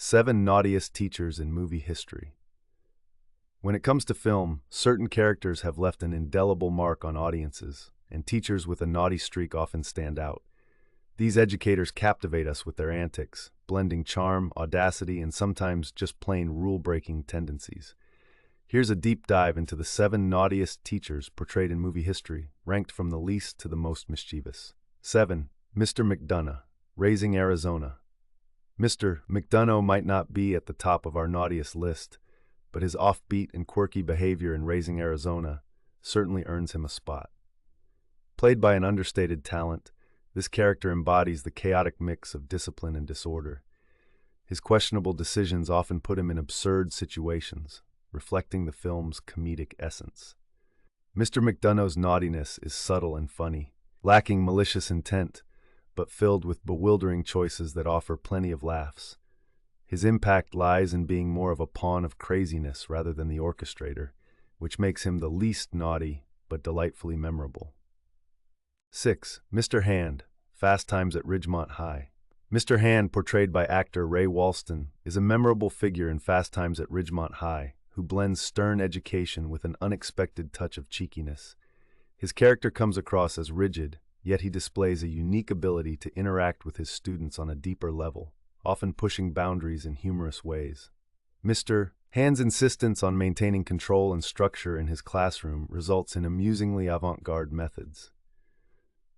7 Naughtiest Teachers in Movie History. When it comes to film, certain characters have left an indelible mark on audiences, and teachers with a naughty streak often stand out. These educators captivate us with their antics, blending charm, audacity, and sometimes just plain rule-breaking tendencies. Here's a deep dive into the 7 naughtiest teachers portrayed in movie history, ranked from the least to the most mischievous. 7. Mr. McDunnough, Raising Arizona. Mr. McDunnough might not be at the top of our naughtiest list, but his offbeat and quirky behavior in Raising Arizona certainly earns him a spot. Played by an understated talent, this character embodies the chaotic mix of discipline and disorder. His questionable decisions often put him in absurd situations, reflecting the film's comedic essence. Mr. McDonough's naughtiness is subtle and funny, lacking malicious intent, but filled with bewildering choices that offer plenty of laughs. His impact lies in being more of a pawn of craziness rather than the orchestrator, which makes him the least naughty but delightfully memorable. 6. Mr. Hand, Fast Times at Ridgemont High. Mr. Hand, portrayed by actor Ray Walston, is a memorable figure in Fast Times at Ridgemont High, who blends stern education with an unexpected touch of cheekiness. His character comes across as rigid, yet he displays a unique ability to interact with his students on a deeper level, often pushing boundaries in humorous ways. Mr. Hand's insistence on maintaining control and structure in his classroom results in amusingly avant-garde methods.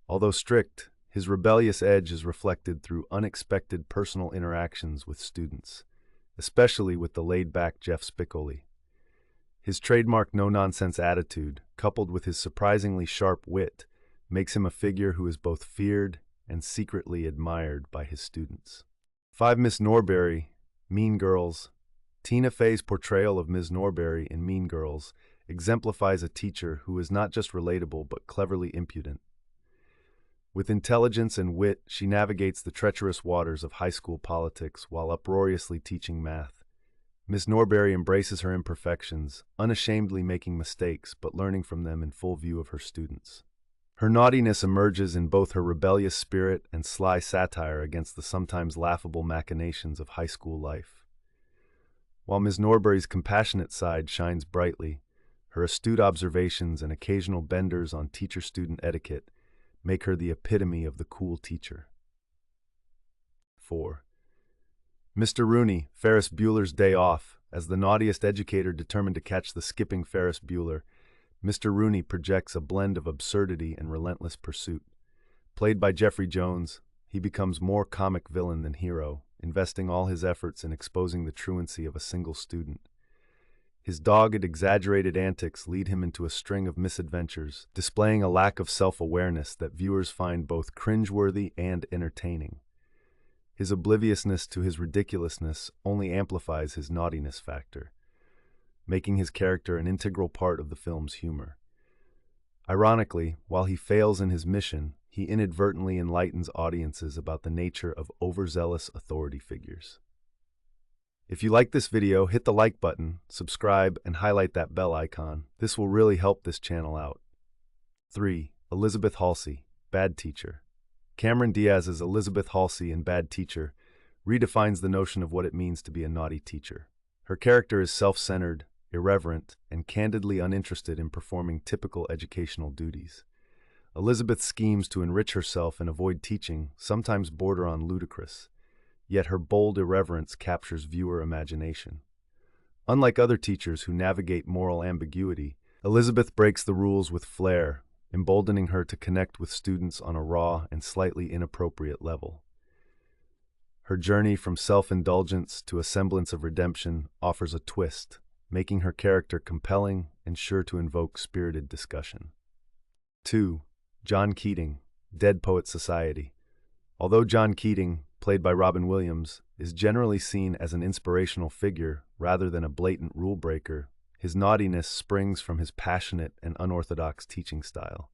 Although strict, his rebellious edge is reflected through unexpected personal interactions with students, especially with the laid-back Jeff Spicoli. His trademark no-nonsense attitude, coupled with his surprisingly sharp wit, makes him a figure who is both feared and secretly admired by his students. 5. Miss Norbury, Mean Girls. Tina Fey's portrayal of Ms. Norbury in Mean Girls exemplifies a teacher who is not just relatable but cleverly impudent. With intelligence and wit, she navigates the treacherous waters of high school politics while uproariously teaching math. Ms. Norbury embraces her imperfections, unashamedly making mistakes but learning from them in full view of her students. Her naughtiness emerges in both her rebellious spirit and sly satire against the sometimes laughable machinations of high school life. While Ms. Norbury's compassionate side shines brightly, her astute observations and occasional benders on teacher-student etiquette make her the epitome of the cool teacher. 4. Mr. Rooney, Ferris Bueller's Day Off. As the naughtiest educator determined to catch the skipping Ferris Bueller, Mr. Rooney projects a blend of absurdity and relentless pursuit. Played by Jeffrey Jones, he becomes more comic villain than hero, investing all his efforts in exposing the truancy of a single student. His dogged, exaggerated antics lead him into a string of misadventures, displaying a lack of self-awareness that viewers find both cringeworthy and entertaining. His obliviousness to his ridiculousness only amplifies his naughtiness factor, making his character an integral part of the film's humor. Ironically, while he fails in his mission, he inadvertently enlightens audiences about the nature of overzealous authority figures. If you like this video, hit the like button, subscribe, and highlight that bell icon. This will really help this channel out. 3. Elizabeth Halsey, Bad Teacher. Cameron Diaz's Elizabeth Halsey in Bad Teacher redefines the notion of what it means to be a naughty teacher. Her character is self-centered, irreverent, and candidly uninterested in performing typical educational duties. Elizabeth's schemes to enrich herself and avoid teaching sometimes border on ludicrous, yet her bold irreverence captures viewer imagination. Unlike other teachers who navigate moral ambiguity, Elizabeth breaks the rules with flair, emboldening her to connect with students on a raw and slightly inappropriate level. Her journey from self-indulgence to a semblance of redemption offers a twist, making her character compelling and sure to invoke spirited discussion. 2. John Keating, Dead Poets Society. Although John Keating, played by Robin Williams, is generally seen as an inspirational figure rather than a blatant rule-breaker, his naughtiness springs from his passionate and unorthodox teaching style.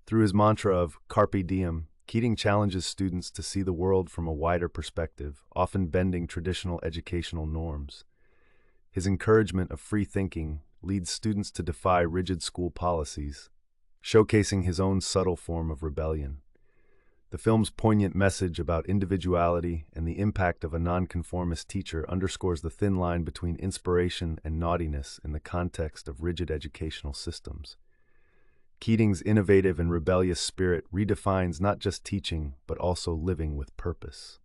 Through his mantra of carpe diem, Keating challenges students to see the world from a wider perspective, often bending traditional educational norms. His encouragement of free thinking leads students to defy rigid school policies, showcasing his own subtle form of rebellion. The film's poignant message about individuality and the impact of a nonconformist teacher underscores the thin line between inspiration and naughtiness in the context of rigid educational systems. Keating's innovative and rebellious spirit redefines not just teaching, but also living with purpose.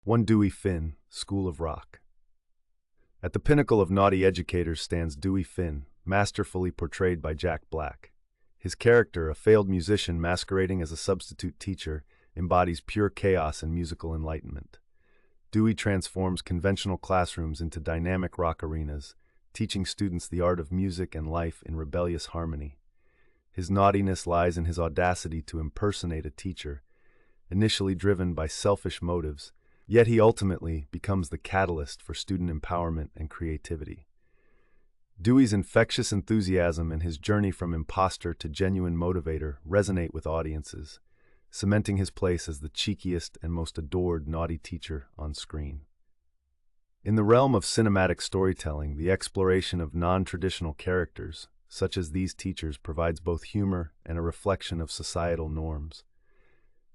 1. Dewey Finn, School of Rock. At the pinnacle of naughty educators stands Dewey Finn, masterfully portrayed by Jack Black. His character, a failed musician masquerading as a substitute teacher, embodies pure chaos and musical enlightenment. Dewey transforms conventional classrooms into dynamic rock arenas, teaching students the art of music and life in rebellious harmony. His naughtiness lies in his audacity to impersonate a teacher, initially driven by selfish motives, yet he ultimately becomes the catalyst for student empowerment and creativity. Dewey's infectious enthusiasm and his journey from imposter to genuine motivator resonate with audiences, cementing his place as the cheekiest and most adored naughty teacher on screen. In the realm of cinematic storytelling, the exploration of non-traditional characters, such as these teachers, provides both humor and a reflection of societal norms.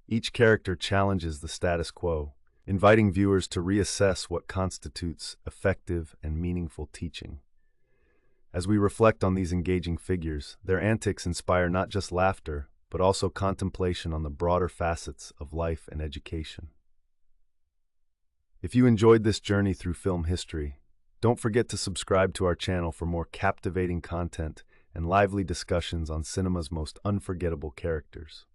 Each character challenges the status quo, inviting viewers to reassess what constitutes effective and meaningful teaching. As we reflect on these engaging figures, their antics inspire not just laughter, but also contemplation on the broader facets of life and education. If you enjoyed this journey through film history, don't forget to subscribe to our channel for more captivating content and lively discussions on cinema's most unforgettable characters.